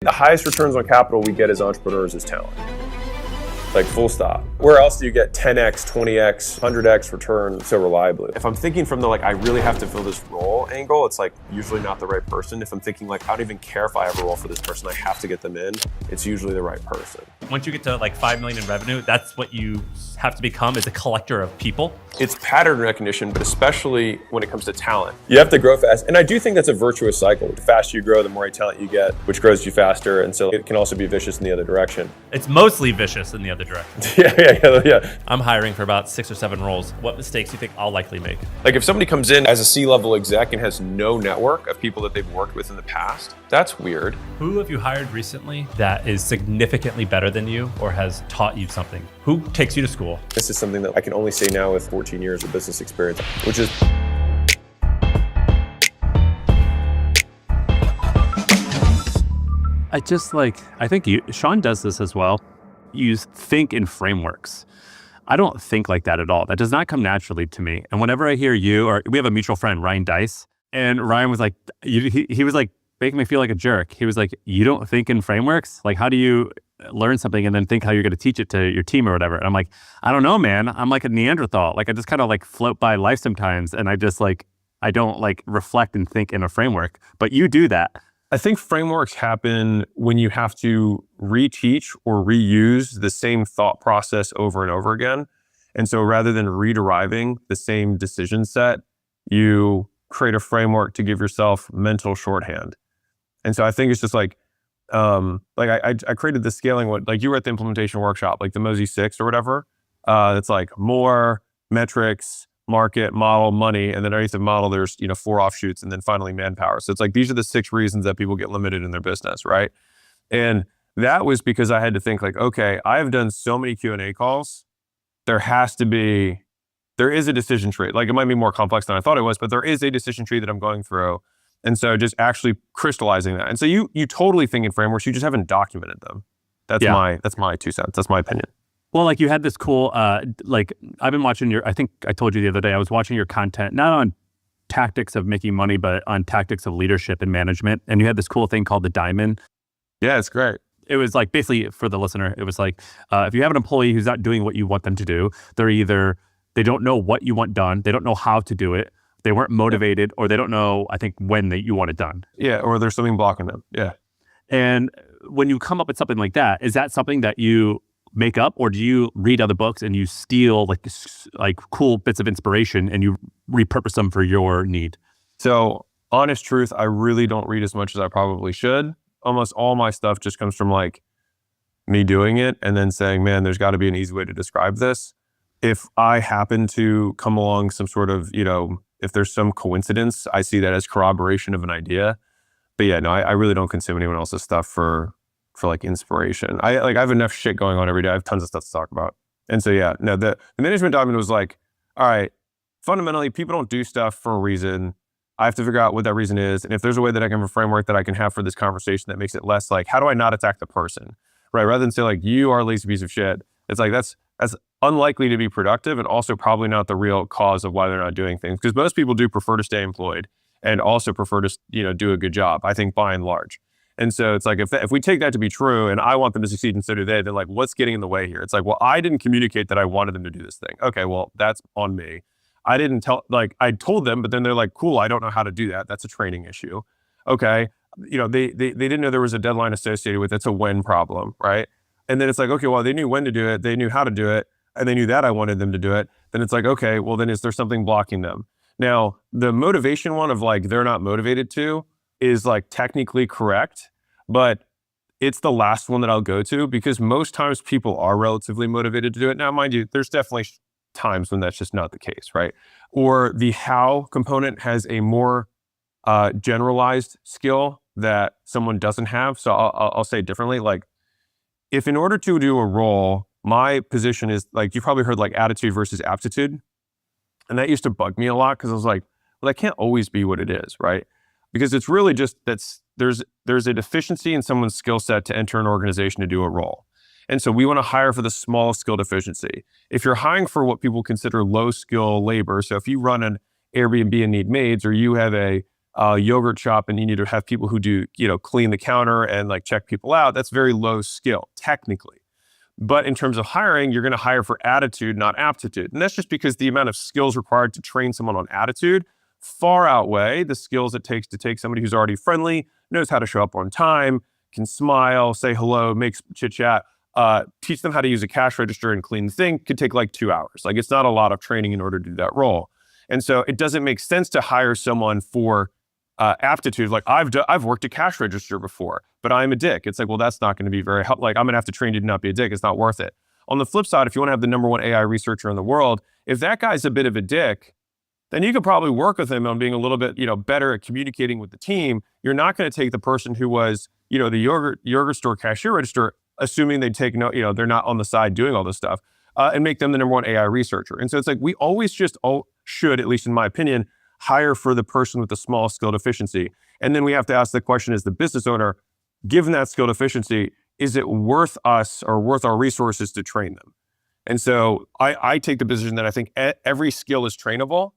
The highest returns on capital we get as entrepreneurs is talent. Like full stop. Where else do you get 10x, 20x, 100x return so reliably? If I'm thinking from the I really have to fill this role angle, it's usually not the right person. If I'm thinking I don't even care if I have a role for this person, I have to get them in, it's usually the right person. Once you get to 5 million in revenue, that's what you have to become, is a collector of people. It's pattern recognition, but especially when it comes to talent. You have to grow fast. And I do think that's a virtuous cycle. The faster you grow, the more talent you get, which grows you faster. And so it can also be vicious in the other direction. It's mostly vicious in the other direction. Yeah. I'm hiring for about 6 or 7 roles. What mistakes do you think I'll likely make? If somebody comes in as a C-level exec and has no network of people that they've worked with in the past, that's weird. Who have you hired recently that is significantly better than you or has taught you something? Who takes you to school? This is something that I can only say now with 14 years of business experience, which is I think Sean does this as well. You think in frameworks. I don't think like that at all. That does not come naturally to me. And whenever I hear you, or we have a mutual friend, Ryan Dice, and Ryan was like, he was making me feel like a jerk. He was like, you don't think in frameworks? How do you learn something and then think how you're going to teach it to your team or whatever? And I'm like, I don't know, man. I'm like a Neanderthal. I just kind of float by life sometimes. And I just I don't reflect and think in a framework, but you do that. I think frameworks happen when you have to reteach or reuse the same thought process over and over again. And so rather than re-deriving the same decision set, you create a framework to give yourself mental shorthand. And so I think it's just I created the scaling one, you were at the implementation workshop, the Hormozi 6 or whatever. It's more metrics, market, model, money, and then underneath the model, there's 4 offshoots, and then finally manpower. So it's these are the 6 reasons that people get limited in their business, right? And that was because I had to think okay, I have done so many Q&A calls. There is a decision tree. It might be more complex than I thought it was, but there is a decision tree that I'm going through. And so just actually crystallizing that. And so you totally think in frameworks, you just haven't documented them. That's my 2 cents. That's my opinion. Well, you had this cool, I've been watching I think I told you the other day, I was watching your content, not on tactics of making money, but on tactics of leadership and management. And you had this cool thing called the diamond. Yeah, it's great. It was basically for the listener, it was if you have an employee who's not doing what you want them to do, they don't know what you want done. They don't know how to do it. They weren't motivated, or they don't know, I think, when you want it done. Yeah, or there's something blocking them. Yeah. And when you come up with something like that, is that something that you make up, or do you read other books and you steal cool bits of inspiration and you repurpose them for your need? So honest truth, I really don't read as much as I probably should. Almost all my stuff just comes from me doing it and then saying, man, there's got to be an easy way to describe this. If I happen to come along some sort of, if there's some coincidence, I see that as corroboration of an idea. But yeah, no, I really don't consume anyone else's stuff for inspiration. I have enough shit going on every day. I have tons of stuff to talk about. And so yeah, no, the management document was all right, fundamentally, people don't do stuff for a reason. I have to figure out what that reason is. And if there's a way that I can have a framework that I can have for this conversation that makes it less how do I not attack the person, right? Rather than say you are a lazy piece of shit. It's that's unlikely to be productive, and also probably not the real cause of why they're not doing things. Because most people do prefer to stay employed and also prefer to, do a good job, I think, by and large. And so it's if we take that to be true and I want them to succeed and so do they, then what's getting in the way here? It's well, I didn't communicate that I wanted them to do this thing. Okay, well, that's on me. I didn't tell, I told them, but then they're cool, I don't know how to do that. That's a training issue. Okay. They didn't know there was a deadline associated with it. It's a when problem, right? And then it's okay, well, they knew when to do it. They knew how to do it. And they knew that I wanted them to do it. Then it's okay, well, then is there something blocking them? Now, the motivation one of they're not motivated to is technically correct, but it's the last one that I'll go to because most times people are relatively motivated to do it. Now, mind you, there's definitely times when that's just not the case, right? Or the how component has a more generalized skill that someone doesn't have. So I'll say it differently. If in order to do a role, my position is you've probably heard attitude versus aptitude. And that used to bug me a lot because I was well, that can't always be what it is, right? Because it's really just there's a deficiency in someone's skill set to enter an organization to do a role. And so we want to hire for the smallest skill deficiency. If you're hiring for what people consider low skill labor, so if you run an Airbnb and need maids, or you have a yogurt shop and you need to have people who do, clean the counter and like check people out, that's very low skill technically. But in terms of hiring, you're going to hire for attitude, not aptitude. And that's just because the amount of skills required to train someone on attitude far outweigh the skills it takes to take somebody who's already friendly, knows how to show up on time, can smile, say hello, make chit chat, teach them how to use a cash register and clean the thing could take like 2 hours. Like it's not a lot of training in order to do that role. And so it doesn't make sense to hire someone for aptitude. Like I've worked a cash register before, but I'm a dick. It's like, well, that's not going to be very helpful. Like I'm going to have to train you to not be a dick. It's not worth it. On the flip side, if you want to have the #1 AI researcher in the world, if that guy's a bit of a dick, then you could probably work with him on being a little bit, better at communicating with the team. You're not going to take the person who was, the yogurt store cashier register, assuming they take no, they're not on the side doing all this stuff, and make them the #1 AI researcher. And so it's like, we always just should, at least in my opinion, hire for the person with the small skill deficiency. And then we have to ask the question as the business owner, given that skill deficiency, is it worth us or worth our resources to train them? And so I take the position that I think every skill is trainable.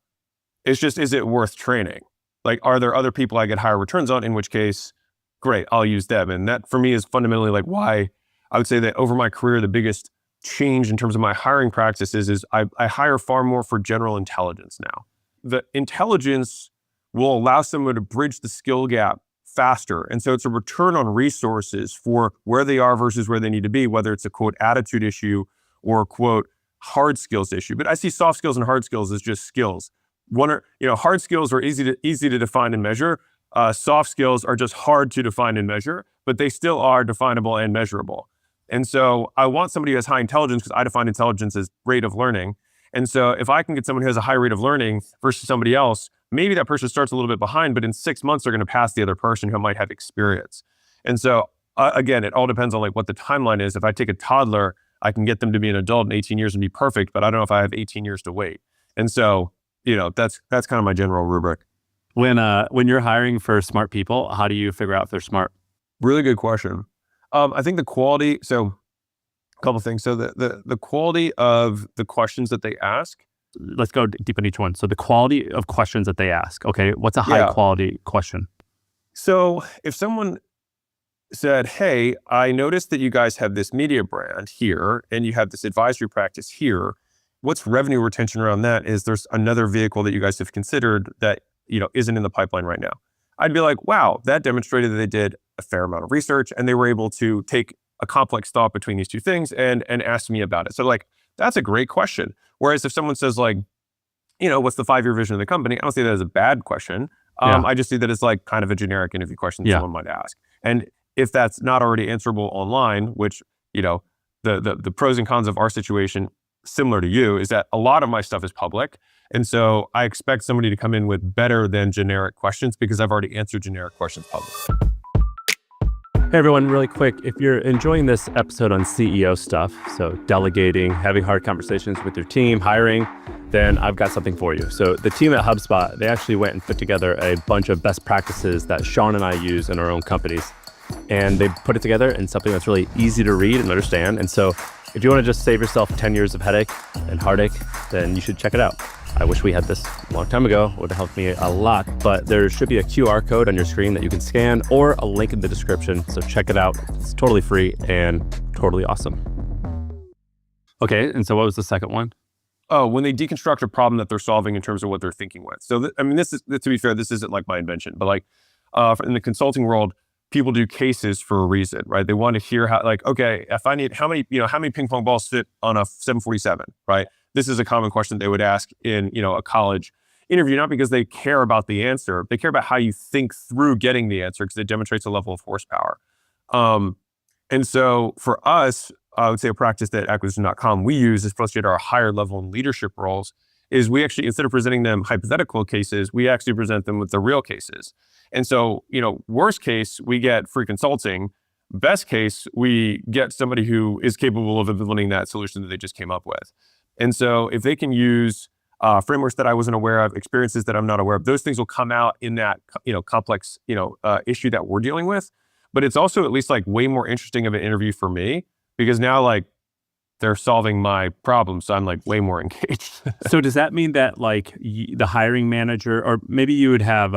It's just, is it worth training? Like, are there other people I get higher returns on? In which case, great, I'll use them. And that for me is fundamentally like why I would say that over my career, the biggest change in terms of my hiring practices is I hire far more for general intelligence now. The intelligence will allow someone to bridge the skill gap faster. And so it's a return on resources for where they are versus where they need to be, whether it's a quote attitude issue or a quote hard skills issue. But I see soft skills and hard skills as just skills. Hard skills are easy to define and measure. Soft skills are just hard to define and measure, but they still are definable and measurable. And so I want somebody who has high intelligence because I define intelligence as rate of learning. And so if I can get someone who has a high rate of learning versus somebody else, maybe that person starts a little bit behind, but in 6 months, they're going to pass the other person who might have experience. And so again, it all depends on like what the timeline is. If I take a toddler, I can get them to be an adult in 18 years and be perfect, but I don't know if I have 18 years to wait. And so, that's kind of my general rubric. When you're hiring for smart people, how do you figure out if they're smart? Really good question. I think the quality, so a couple of things. So the quality of the questions that they ask. Let's go deep in each one. So the quality of questions that they ask. Okay, what's a high quality question? So if someone said, hey, I noticed that you guys have this media brand here and you have this advisory practice here. What's revenue retention around that? Is there's another vehicle that you guys have considered that, isn't in the pipeline right now? I'd be like, wow, that demonstrated that they did a fair amount of research and they were able to take a complex thought between these two things and ask me about it. So like, that's a great question. Whereas if someone says like, what's the 5-year vision of the company? I don't see that as a bad question. I just see that as like kind of a generic interview question that someone might ask. And if that's not already answerable online, which, the pros and cons of our situation, similar to you, is that a lot of my stuff is public. And so I expect somebody to come in with better than generic questions because I've already answered generic questions publicly. Hey everyone, really quick, if you're enjoying this episode on CEO stuff, so delegating, having hard conversations with your team, hiring, then I've got something for you. So the team at HubSpot, they actually went and put together a bunch of best practices that Sean and I use in our own companies. And they put it together in something that's really easy to read and understand. And so if you want to just save yourself 10 years of headache and heartache, then you should check it out. I wish we had this a long time ago. It would have helped me a lot, but there should be a QR code on your screen that you can scan or a link in the description. So check it out. It's totally free and totally awesome. Okay, and so what was the second one? Oh, when they deconstruct a problem that they're solving in terms of what they're thinking with. So, this is, to be fair, this isn't like my invention, but like in the consulting world, people do cases for a reason, right? They want to hear how, like, okay, if I need, how many ping pong balls fit on a 747, right? This is a common question they would ask in, a college interview, not because they care about the answer. They care about how you think through getting the answer because it demonstrates a level of horsepower. And so for us, I would say a practice that acquisition.com we use, especially at our higher level in leadership roles, is we actually, instead of presenting them hypothetical cases, we actually present them with the real cases. And so, worst case, we get free consulting. Best case, we get somebody who is capable of implementing that solution that they just came up with. And so if they can use frameworks that I wasn't aware of, experiences that I'm not aware of, those things will come out in that, complex, issue that we're dealing with. But it's also at least like way more interesting of an interview for me because now like they're solving my problem. So I'm like way more engaged. So does that mean that like the hiring manager, or maybe you would have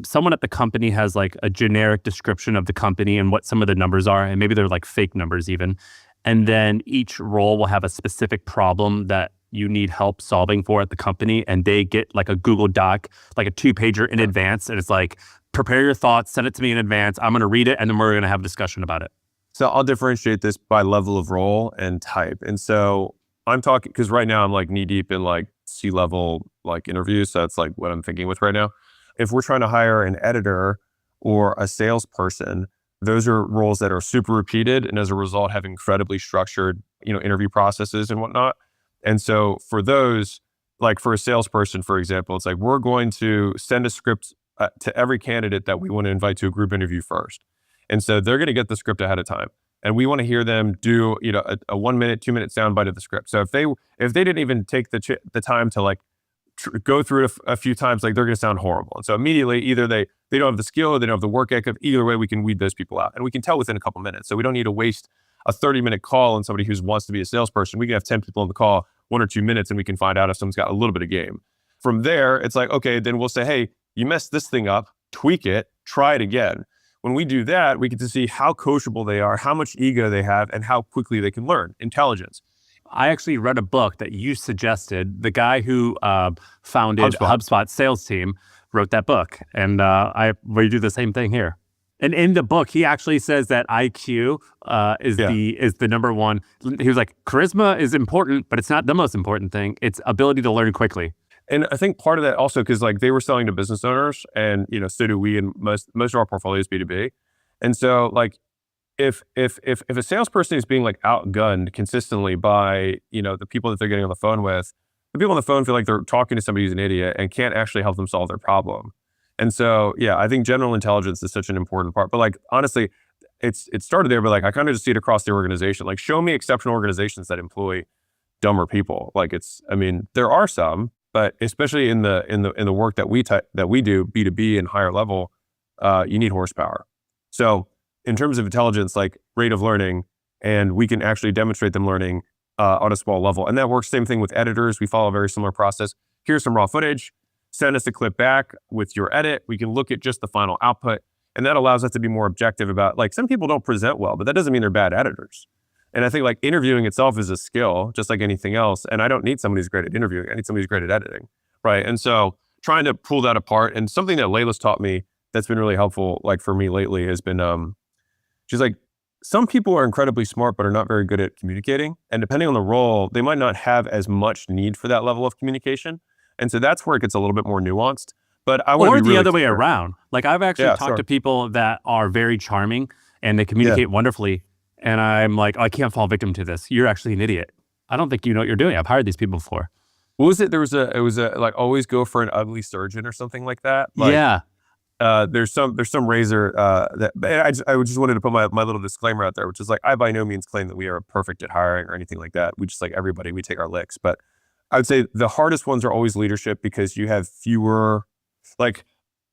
someone at the company has like a generic description of the company and what some of the numbers are, and maybe they're like fake numbers even. And then each role will have a specific problem that you need help solving for at the company. And they get like a Google Doc, like a 2-pager in advance. And it's like, prepare your thoughts, send it to me in advance. I'm going to read it, and then we're going to have a discussion about it. So I'll differentiate this by level of role and type. And so I'm talking, because right now I'm like knee deep in like C-level like interviews. So that's like what I'm thinking with right now. If we're trying to hire an editor or a salesperson, those are roles that are super repeated, and as a result have incredibly structured, interview processes and whatnot. And so for those, like for a salesperson, for example, it's like we're going to send a script to every candidate that we want to invite to a group interview first. And so they're going to get the script ahead of time, and we want to hear them do, a 1 minute, 2 minute soundbite of the script. So if they didn't even take the time to like go through it a few times, like they're going to sound horrible. And so immediately either they don't have the skill or they don't have the work ethic. Either way, we can weed those people out, and we can tell within a couple minutes. So we don't need to waste a 30-minute call on somebody who wants to be a salesperson. We can have 10 people on the call, 1 or 2 minutes, and we can find out if someone's got a little bit of game. From there, it's like, okay, then we'll say, hey, you messed this thing up, tweak it, try it again. When we do that, we get to see how coachable they are, how much ego they have, and how quickly they can learn. Intelligence. I actually read a book that you suggested. The guy who founded HubSpot sales team wrote that book, and we do the same thing here. And in the book, he actually says that IQ is the number one. He was like, charisma is important, but it's not the most important thing. It's ability to learn quickly. And I think part of that also, because like they were selling to business owners, and so do we, and most of our portfolio is B2B. And so like if a salesperson is being like outgunned consistently by the people that they're getting on the phone with, the people on the phone feel like they're talking to somebody who's an idiot and can't actually help them solve their problem. And so I think general intelligence is such an important part. But like honestly, it started there, but like I kind of just see it across the organization. Like show me exceptional organizations that employ dumber people. Like there are some. But especially in the work that we do, B2B and higher level, you need horsepower. So in terms of intelligence, like rate of learning, and we can actually demonstrate them learning on a small level. And that works same thing with editors. We follow a very similar process. Here's some raw footage. Send us a clip back with your edit. We can look at just the final output. And that allows us to be more objective about, like, some people don't present well, but that doesn't mean they're bad editors. And I think like interviewing itself is a skill, just like anything else. And I don't need somebody who's great at interviewing. I need somebody who's great at editing, right? And so trying to pull that apart, and something that Layla's taught me that's been really helpful, like for me lately, has been, she's like, some people are incredibly smart, but are not very good at communicating. And depending on the role, they might not have as much need for that level of communication. And so that's where it gets a little bit more nuanced. But I want to be really the other way clear. around. Like I've actually talked to people that are very charming and they communicate wonderfully. And I'm like, I can't fall victim to this. You're actually an idiot. I don't think you know what you're doing. I've hired these people before. What was it? It was a like, always go for an ugly surgeon or something like that. Like, there's some razor that I just wanted to put my little disclaimer out there, which is like, I by no means claim that we are perfect at hiring or anything like that. We just, like everybody, we take our licks. But I would say the hardest ones are always leadership, because you have fewer, like,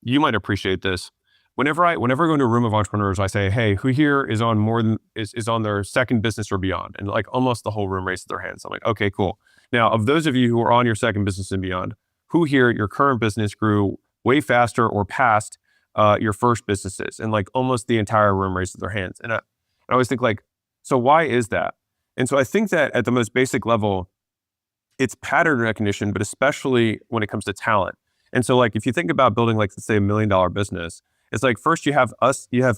you might appreciate this. Whenever I go into a room of entrepreneurs, I say, hey, who here is on more than is on their second business or beyond? And like almost the whole room raises their hands. I'm like, okay, cool. Now, of those of you who are on your second business and beyond, who here, your current business grew way faster or past your first businesses? And like almost the entire room raises their hands. And I always think like, so why is that? And so I think that at the most basic level, it's pattern recognition, but especially when it comes to talent. And so like, if you think about building like, let's say $1 million business, it's like, first you have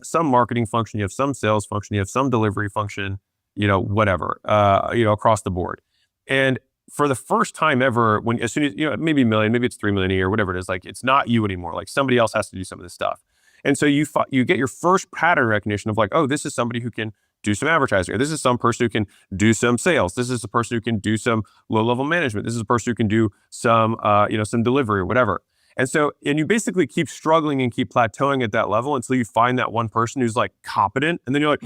some marketing function, you have some sales function, you have some delivery function, whatever, across the board. And for the first time ever, as soon as, maybe $1 million, maybe it's $3 million a year, whatever it is, like, it's not you anymore. Like somebody else has to do some of this stuff. And so you get your first pattern recognition of like, oh, this is somebody who can do some advertising. Or this is some person who can do some sales. This is a person who can do some low-level management. This is a person who can do some, some delivery or whatever. And you basically keep struggling and keep plateauing at that level until you find that one person who's like competent. And then you're like,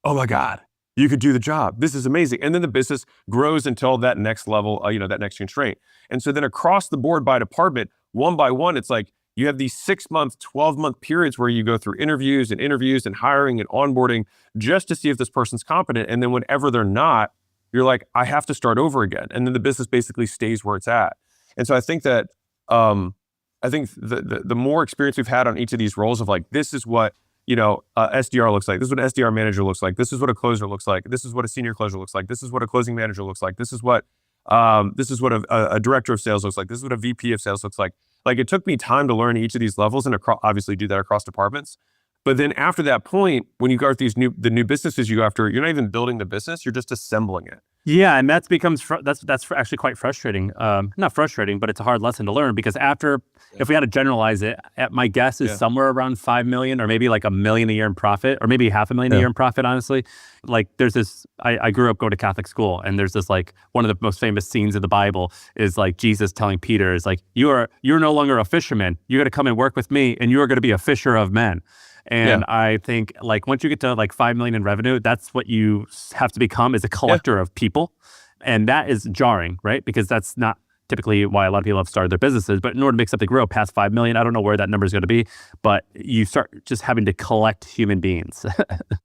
oh my God, you could do the job. This is amazing. And then the business grows until that next level, that next constraint. And so then across the board by department, one by one, it's like you have these 6-month, 12-month periods where you go through interviews and hiring and onboarding just to see if this person's competent. And then whenever they're not, you're like, I have to start over again. And then the business basically stays where it's at. And so I think that, the more experience we've had on each of these roles of like, this is what, SDR looks like. This is what an SDR manager looks like. This is what a closer looks like. This is what a senior closer looks like. This is what a closing manager looks like. This is what a director of sales looks like. This is what a VP of sales looks like. Like, it took me time to learn each of these levels and obviously do that across departments. But then after that point, when you go after the new businesses you go after, you're not even building the business, you're just assembling it. Yeah, and that becomes that's actually quite frustrating. Not frustrating, but it's a hard lesson to learn, because if we had to generalize it, my guess is somewhere around 5 million, or maybe like $1 million a year in profit, or maybe $500,000 a year in profit. Honestly, like there's this. I grew up going to Catholic school, and there's this, like, one of the most famous scenes in the Bible is like Jesus telling Peter, is like, you're no longer a fisherman. You're going to come and work with me, and you are going to be a fisher of men. And I think, like, once you get to like 5 million in revenue, that's what you have to become, is a collector of people. And that is jarring, right? Because that's not typically why a lot of people have started their businesses. But in order to make something grow past 5 million, I don't know where that number is going to be, but you start just having to collect human beings.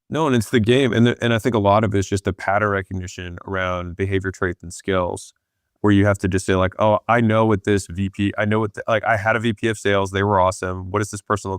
No, and it's the game. And I think a lot of it is just the pattern recognition around behavior traits and skills, where you have to just say like, oh, I know what this VP, I know what, I had a VP of sales. They were awesome. What does this person look